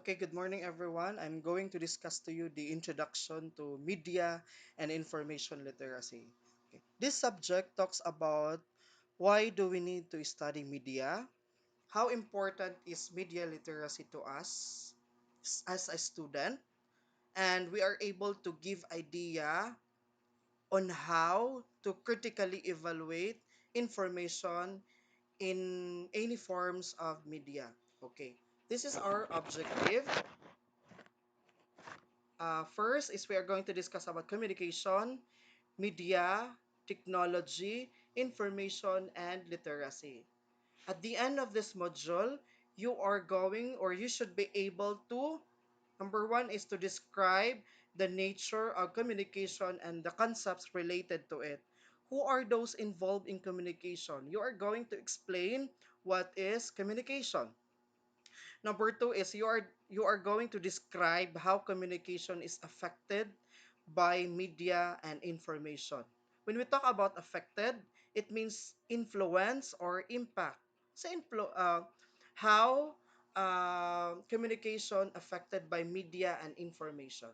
Okay, good morning everyone. I'm going to discuss to you the introduction to media and information literacy. Okay. This subject talks about why do we need to study media? How important is media literacy to us as a student? And we are able to give idea on how to critically evaluate information in any forms of media. Okay. This is our objective. First is we are going to discuss about communication, media, technology, information, and literacy. At the end of this module, you are going or you should be able to, number one is to describe the nature of communication and the concepts related to it. Who are those involved in communication? You are going to explain what is communication. Number two is you are going to describe how communication is affected by media and information. When we talk about affected, it means influence or impact. Sa how communication affected by media and information.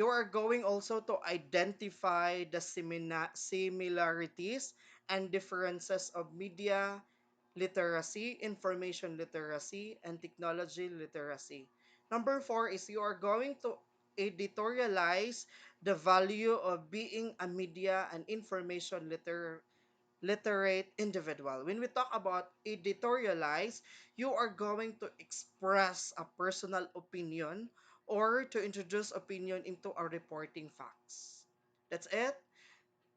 You are going also to identify the similarities and differences of media literacy, information literacy, and technology literacy. Number four is you are going to editorialize the value of being a media and information literate individual. When we talk about editorialize, you are going to express a personal opinion or to introduce opinion into our reporting facts. That's it.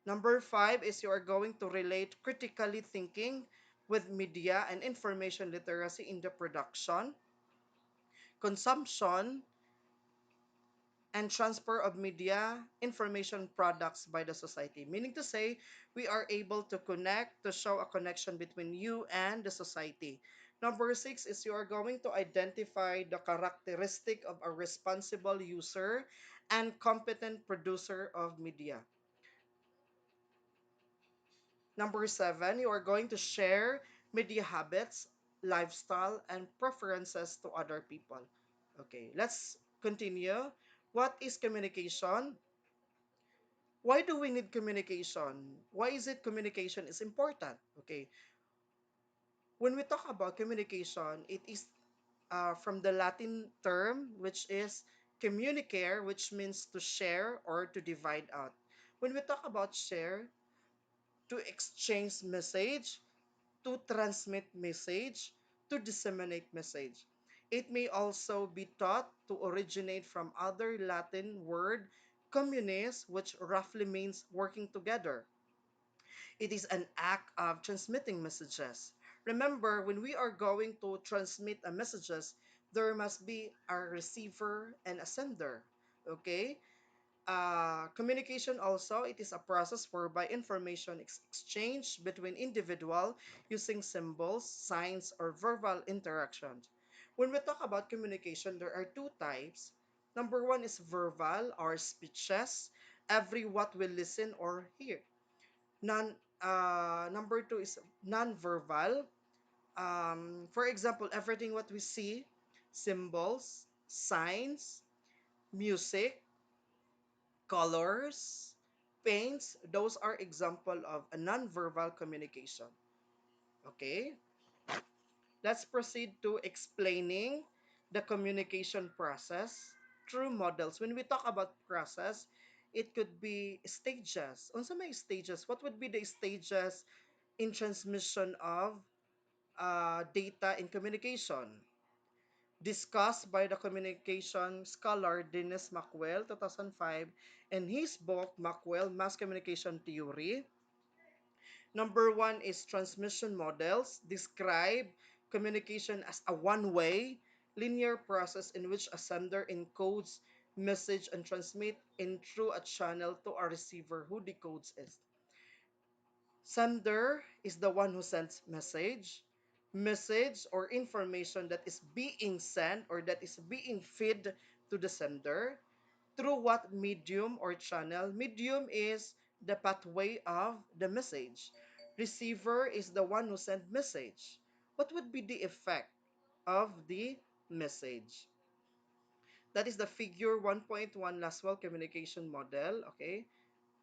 Number five is you are going to relate critically thinking with media and information literacy in the production, consumption, and transfer of media information products by the society. Meaning to say, we are able to connect, to show a connection between you and the society. Number six is you are going to identify the characteristic of a responsible user and competent producer of media. Number seven, you are going to share media habits, lifestyle, and preferences to other people. Okay, let's continue. What is communication? Why do we need communication? Why is it communication is important? Okay, when we talk about communication, it is from the Latin term which is communicare, which means to share or to divide out. When we talk about share, to exchange message, to transmit message, to disseminate message. It may also be thought to originate from other Latin word communis, which roughly means working together. It is an act of transmitting messages. Remember, when we are going to transmit a messages, there must be a receiver and a sender. Okay? Communication also, it is a process whereby information is exchanged between individual using symbols, signs, or verbal interactions. When we talk about communication, there are two types. Number one is verbal or speeches. Every what will listen or hear. Number two is non-verbal. For example, everything what we see, symbols, signs, music, colors, paints, those are example of a non-verbal communication. Okay, let's proceed to explaining the communication process through models. When we talk about process, it could be stages. On some stages, what would be the stages in transmission of data in communication? Discussed by the communication scholar Dennis Mackwell, 2005, in his book, Mackwell, Mass Communication Theory. Number one is transmission models describe communication as a one-way, linear process in which a sender encodes message and transmit in through a channel to a receiver who decodes it. Sender is the one who sends message or information that is being sent or that is being fed to the sender. Through what medium or channel? Medium is the pathway of the message. Receiver is the one who sent message. what would be the effect of the message? That is the figure 1.1 Laswell communication model. Okay,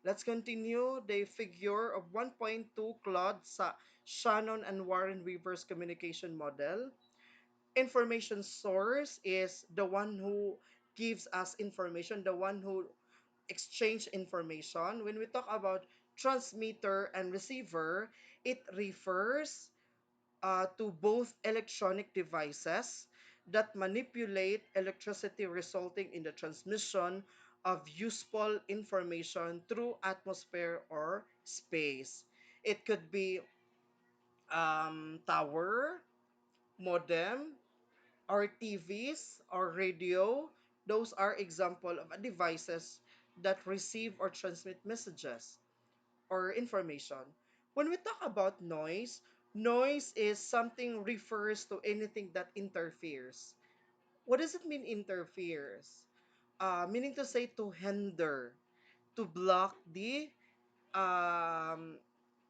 let's continue the figure of 1.2 Shannon and Warren Weaver's communication model. Information source is the one who gives us information, the one who exchange information. When we talk about transmitter and receiver, it refers to both electronic devices that manipulate electricity, resulting in the transmission of useful information through atmosphere or space. It could be tower, modem, or TVs or radio. Those are example of devices that receive or transmit messages or information. When we talk about noise, noise is something refers to anything that interferes. What does it mean interferes? Meaning to say to hinder, to block um,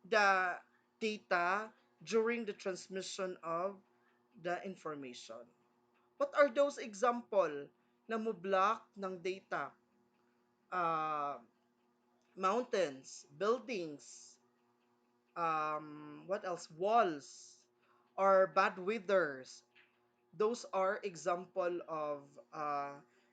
the data during the transmission of the information. What are those example na mo-block ng data? Uh, Mountains, buildings, what else? Walls or bad weathers. Those are example of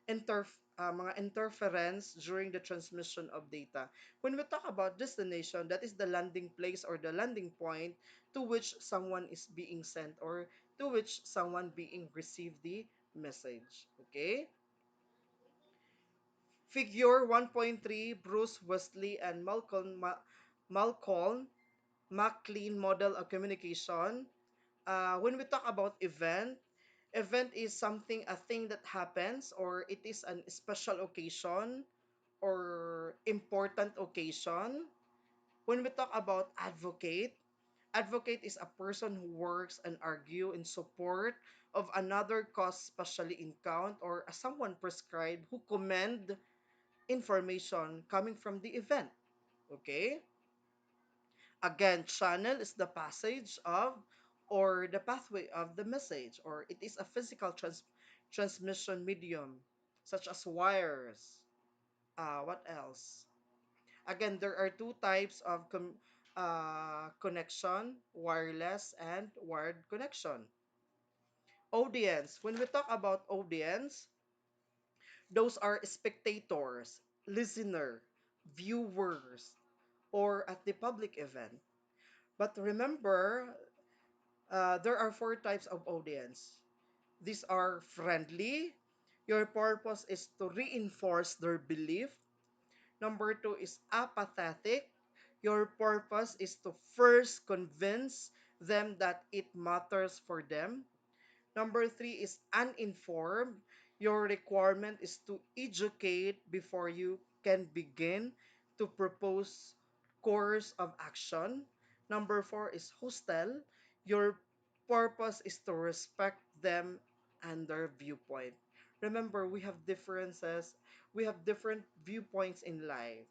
mga interference during the transmission of data. When we talk about destination, that is the landing place or the landing point to which someone is being sent or to which someone being received the message. Okay? Figure 1.3, Bruce Wesley and Malcolm McLean model of communication. When we talk about event, event is something, a thing that happens, or it is an special occasion or important occasion. When we talk about advocate, advocate is a person who works and argue in support of another cause, especially in count, or as someone prescribed who commend information coming from the event. Okay? Again, channel is the passage of or the pathway of the message, or it is a physical transmission medium, such as wires. What else? Again, there are two types of connection, wireless and wired connection. Audience. When we talk about audience, those are spectators, listener, viewers, or at the public event. But remember, there are four types of audience. These are friendly. Your purpose is to reinforce their belief. Number two is apathetic. Your purpose is to first convince them that it matters for them. Number three is uninformed. Your requirement is to educate before you can begin to propose course of action. Number four is hostile. Your purpose is to respect them and their viewpoint. Remember, we have differences. We have different viewpoints in life.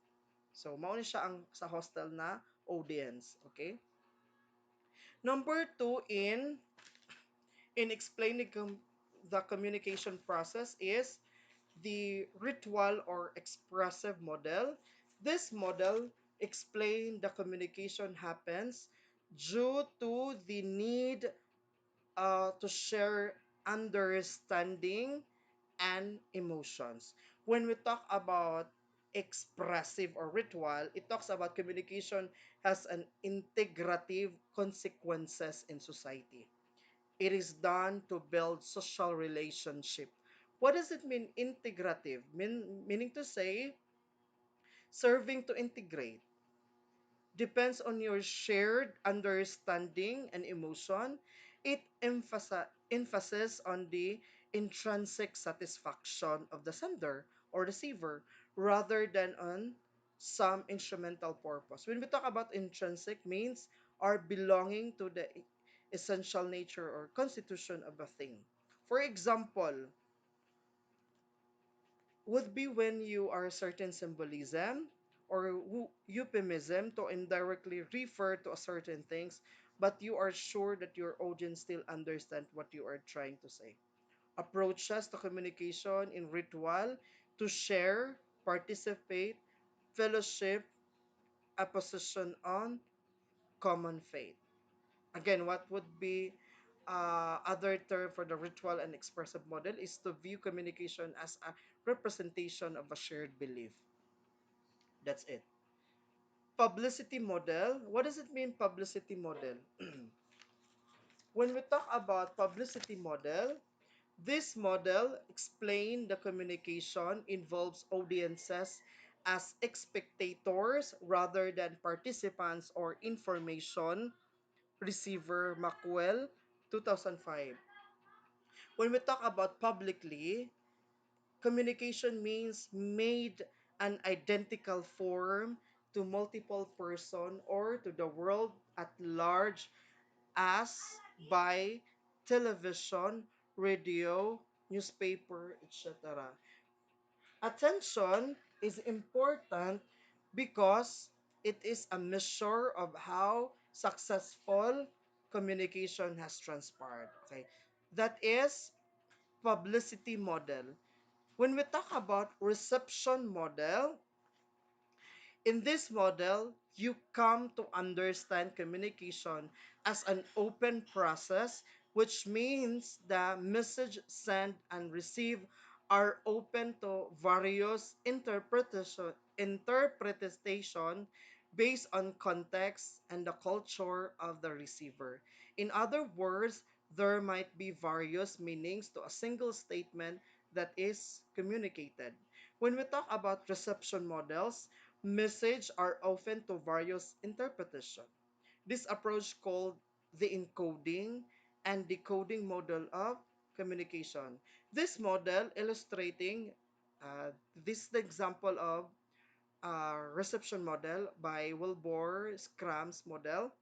So, mauna siya ang sa hostile na audience. Okay? Number two in explaining the communication process is the ritual or expressive model. This model explain the communication happens due to the need to share understanding and emotions. When we talk about expressive or ritual, it talks about communication has an integrative consequences in society. It is done to build social relationship. What does it mean integrative? Meaning to say serving to integrate. Depends on your shared understanding and emotion. It emphasis on the intrinsic satisfaction of the sender or receiver rather than on some instrumental purpose. When we talk about intrinsic means are belonging to the essential nature or constitution of a thing. For example, would be when you are certain symbolism or euphemism to indirectly refer to a certain things but you are sure that your audience still understand what you are trying to say. Approaches to communication in ritual to share, participate, fellowship, a position on common faith. Again, what would be other term for the ritual and expressive model is to view communication as a representation of a shared belief. That's it. Publicity model. What does it mean, publicity model? When we talk about publicity model, this model explain the communication involves audiences as spectators rather than participants or information receiver. Macwell, 2005. When we talk about publicly, communication means made an identical form to multiple person or to the world at large as by television, radio, newspaper, etc. Attention is important because it is a measure of how successful communication has transpired. Okay, that is publicity model. When we talk about reception model, in this model, you come to understand communication as an open process, which means the message sent and received are open to various interpretation based on context and the culture of the receiver. In other words, there might be various meanings to a single statement that is communicated. When we talk about reception models, messages are often to various interpretation. This approach called the encoding and decoding model of communication. This model illustrating this is the example of reception model by Wilbur Scram's model.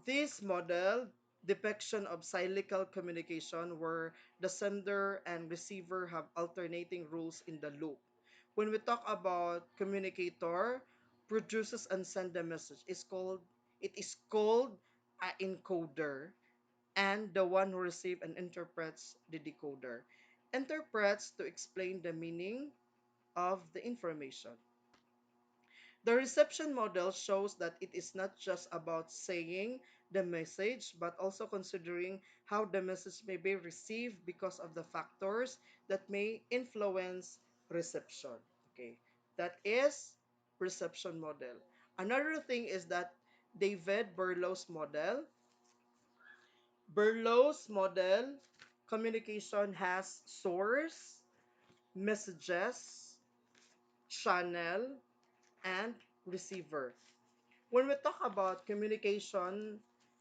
This model depiction of cyclical communication where the sender and receiver have alternating rules in the loop. When we talk about communicator produces and send the message, it is called a encoder, and the one who receives and interprets the decoder. Interprets to explain the meaning of the information. The reception model shows that it is not just about saying the message, but also considering how the message may be received because of the factors that may influence reception. Okay, that is reception model. Another thing is that David Berlow's model. Berlow's model communication has source, messages, channel, and receiver. When we talk about communication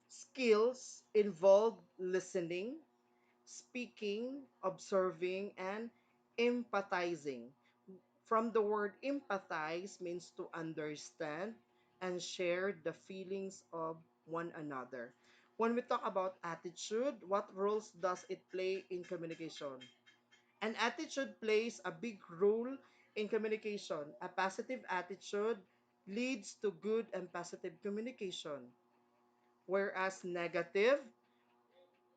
skills involve listening, speaking, observing, and empathizing. From the word empathize means to understand and share the feelings of one another. When we talk about attitude, what roles does it play in communication? An attitude plays a big role in communication. A positive attitude leads to good and positive communication, whereas negative,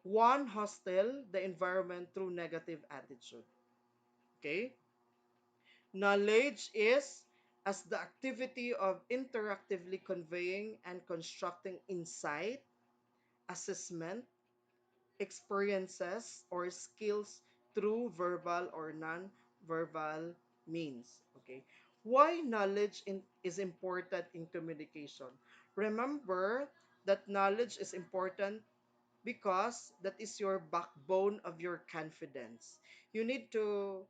one hostile the environment through negative attitude. Okay? Knowledge is as the activity of interactively conveying and constructing insight, assessment, experiences, or skills through verbal or non-verbal means. Okay. Why is important in communication? Remember that knowledge is important because that is your backbone of your confidence. You need to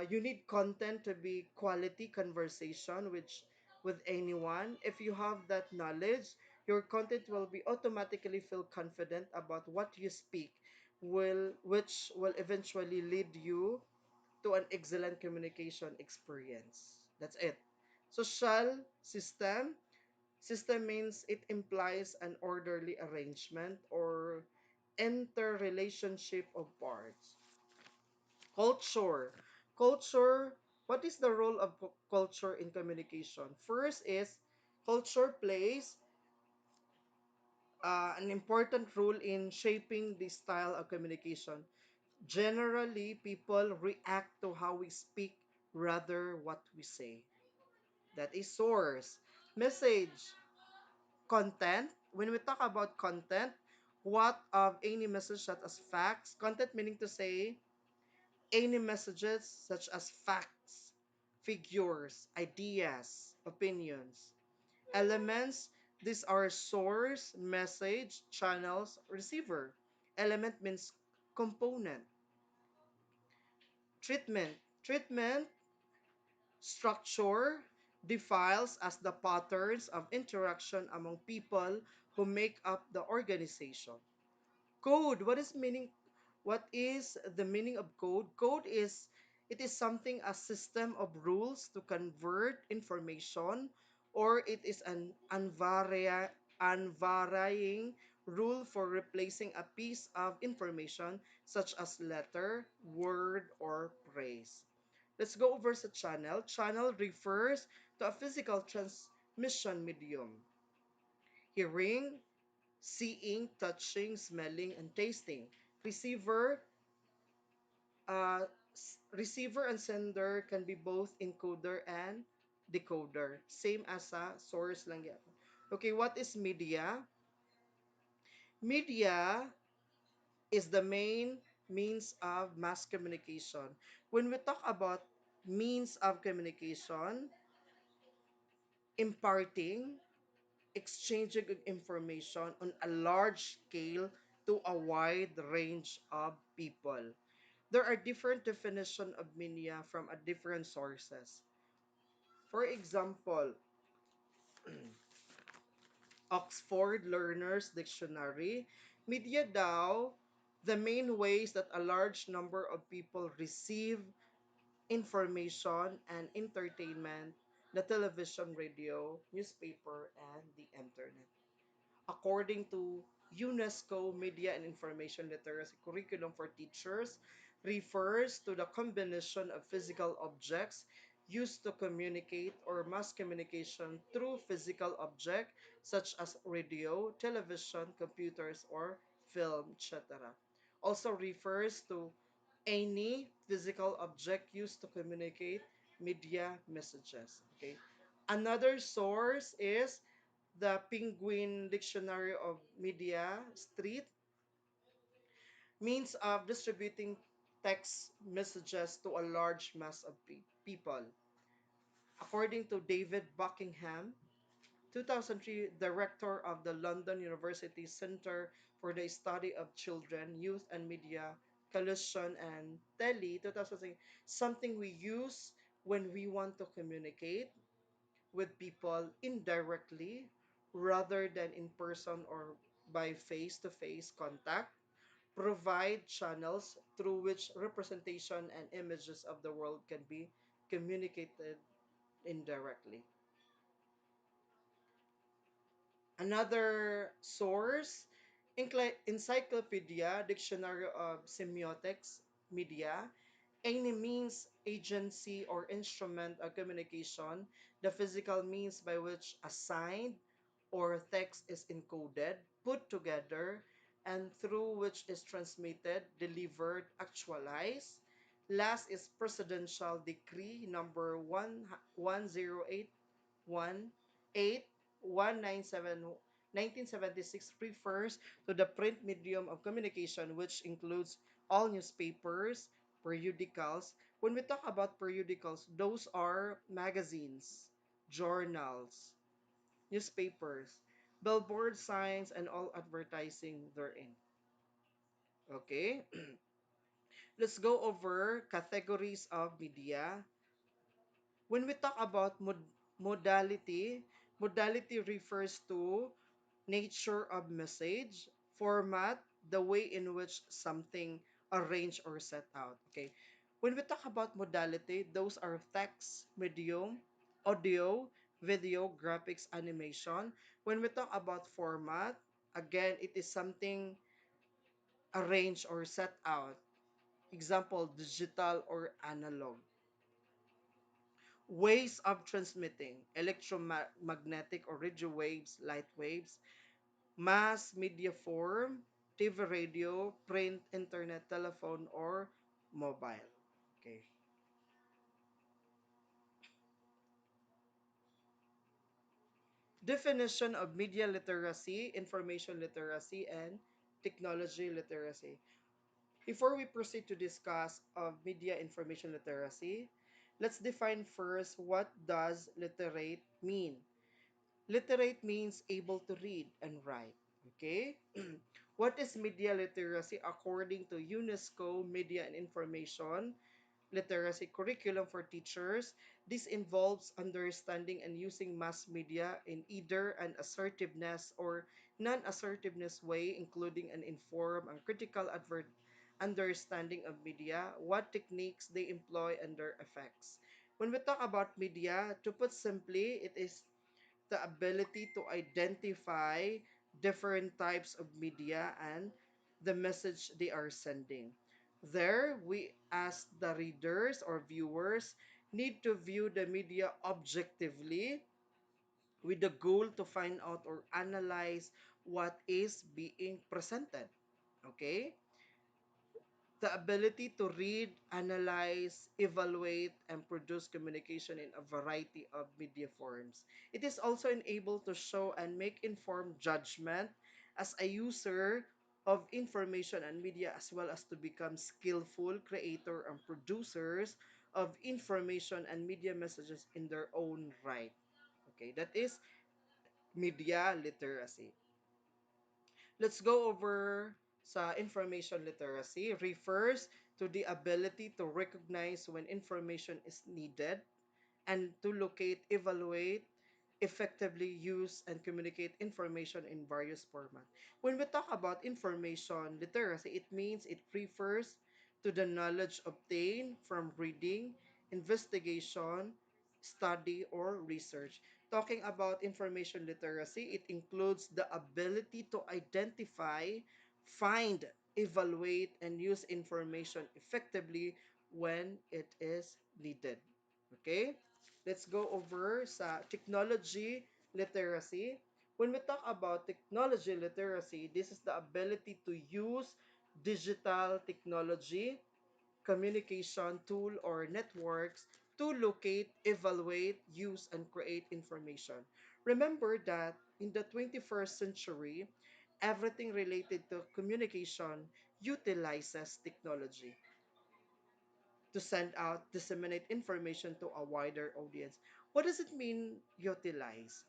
you need content to be quality conversation with anyone. If you have that knowledge, your content will be automatically feel confident about what you speak, will which will eventually lead you to an excellent communication experience. That's it. Social system. System means it implies an orderly arrangement or interrelationship of parts. Culture. Culture, what is the role of culture in communication? First is culture plays an important role in shaping the style of communication. Generally, people react to how we speak rather what we say. That is source. Message. Content. When we talk about content, what of any message such as facts? Content meaning to say any messages such as facts, figures, ideas, opinions. Elements, these are source, message, channels, receiver. Element means component. Treatment. Treatment structure defiles as the patterns of interaction among people who make up the organization. Code, what is the meaning of code? Code is it is something a system of rules to convert information, or it is an unvarying rule for replacing a piece of information such as letter, word, or phrase. Let's go over the channel. Channel refers to a physical transmission medium. Hearing, seeing, touching, smelling, and tasting. Receiver, receiver and sender can be both encoder and decoder. Same as a source lang yan. Okay, what is media? Media is the main means of mass communication. When we talk about means of communication, imparting, exchanging of information on a large scale to a wide range of people. There are different definitions of media from a different sources. For example, Oxford Learner's Dictionary, media daw, the main ways that a large number of people receive information and entertainment, the television, radio, newspaper, and the internet. According to UNESCO, Media and Information Literacy Curriculum for Teachers refers to the combination of physical objects used to communicate or mass communication through physical object such as radio, television, computers, or film, etc. Also refers to any physical object used to communicate media messages. Okay. Another source is the Penguin Dictionary of Media Street, means of distributing text messages to a large mass of people. According to David Buckingham, 2003 director of the London University Centre for the Study of Children, Youth and Media, Collusion and Tele, 2006, something we use when we want to communicate with people indirectly rather than in person or by face-to-face contact, provide channels through which representation and images of the world can be communicated indirectly. Another source, Encyclopedia, Dictionary of Semiotics, Media, any means, agency, or instrument of communication, the physical means by which a sign or text is encoded, put together, and through which is transmitted, delivered, actualized. Last is Presidential Decree number 108 1976 refers to the print medium of communication, which includes all newspapers, periodicals. When we talk about periodicals, those are magazines, journals, newspapers, billboard signs, and all advertising therein. Okay, let's go over categories of media. When we talk about modality, modality refers to nature of message, format, the way in which something arranged or set out. Okay. When we talk about modality, those are text, medium, audio, video, graphics, animation. When we talk about format, again, it is something arranged or set out. Example, digital or analog. Ways of transmitting, electromagnetic or radio waves, light waves, mass media form, TV, radio, print, internet, telephone, or mobile. Okay. Definition of media literacy, information literacy, and technology literacy. Before we proceed to discuss of media information literacy, let's define first what does literate mean. Literate means able to read and write. Okay? What is media literacy according to UNESCO Media and Information literacy curriculum for teachers? This involves understanding and using mass media in either an assertiveness or non-assertiveness way, including an informed and critical understanding of media, what techniques they employ, and their effects. When we talk about media, to put simply, it is the ability to identify different types of media and the message they are sending. There, we as the readers or viewers need to view the media objectively with the goal to find out or analyze what is being presented. Okay? The ability to read, analyze, evaluate, and produce communication in a variety of media forms. It is also enabled to show and make informed judgment as a user of information and media, as well as to become skillful creator and producers of information and media messages in their own right. Okay, that is media literacy. Let's go over sa information literacy. Refers to the ability to recognize when information is needed and to locate, evaluate, effectively use, and communicate information in various formats. When we talk about information literacy, it means it refers to the knowledge obtained from reading, investigation, study, or research. Talking about information literacy, it includes the ability to identify, find, evaluate, and use information effectively when it is needed. Okay? Let's go over sa technology literacy. When we talk about technology literacy, this is the ability to use digital technology, communication tool, or networks to locate, evaluate, use, and create information. Remember that in the 21st century, everything related to communication utilizes technology to send out, disseminate information to a wider audience. What does it mean, utilize?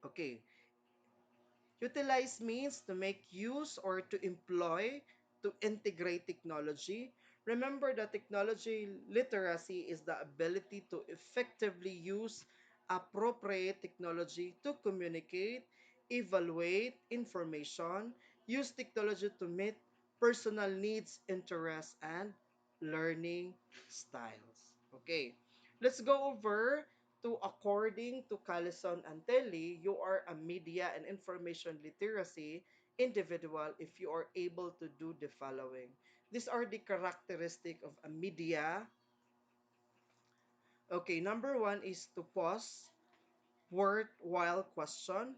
Okay, utilize means to make use or to employ, to integrate technology. Remember that technology literacy is the ability to effectively use appropriate technology to communicate, evaluate information, use technology to meet personal needs, interests, and learning styles. Okay, let's go over to according to Callison and Telly, you are a media and information literacy individual if you are able to do the following. These are the characteristic of a media. Okay, number one is to pause worthwhile question.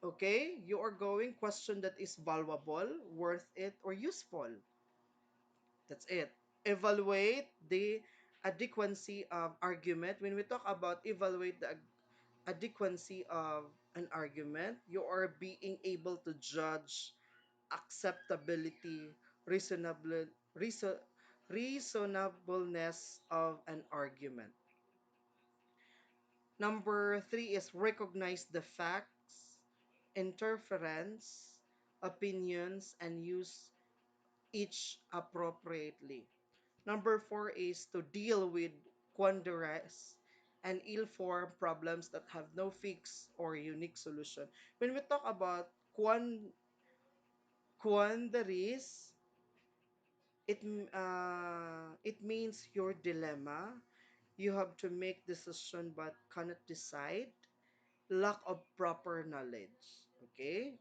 Okay, you are going question that is valuable, worth it, or useful. That's it. Evaluate the adequacy of argument. When we talk about evaluate the adequacy of an argument, you are being able to judge acceptability, reason, reasonableness of an argument. Number three is recognize the facts, interference, opinions, and use each appropriately. Number four is to deal with quandaries and ill-formed problems that have no fix or unique solution. When we talk about quandaries, it means your dilemma. You have to make decision but cannot decide. Lack of proper knowledge. Okay.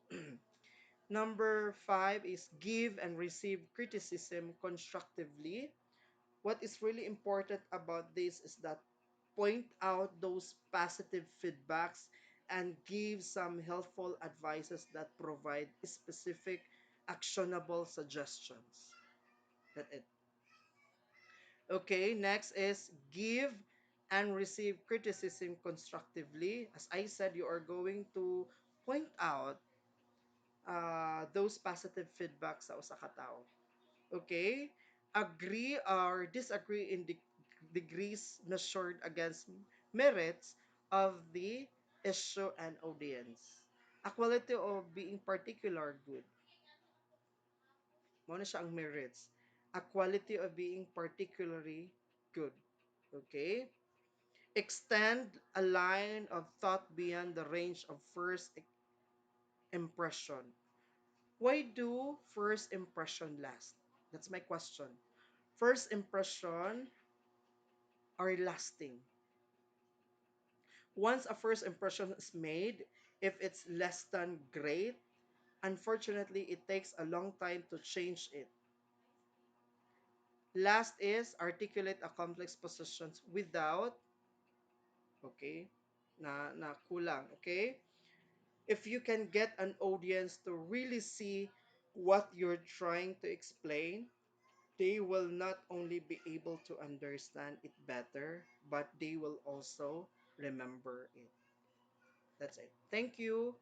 Number five is give and receive criticism constructively. What is really important about this is that point out those positive feedbacks and give some helpful advices that provide specific actionable suggestions. That's it. Okay, next is give and receive criticism constructively. As I said, you are going to point out those positive feedbacks sa usa ka tawo. Okay? Agree or disagree in degrees measured against merits of the issue and audience. A quality of being particular good. Mo na siya ang merits. A quality of being particularly good. Okay? Extend a line of thought beyond the range of first impression. Why do first impression last? That's my question. First impression are lasting. Once a first impression is made, if it's less than great, unfortunately, it takes a long time to change it. Last is articulate a complex positions without, okay, na kulang, okay? If you can get an audience to really see what you're trying to explain, they will not only be able to understand it better, but they will also remember it. That's it. Thank you.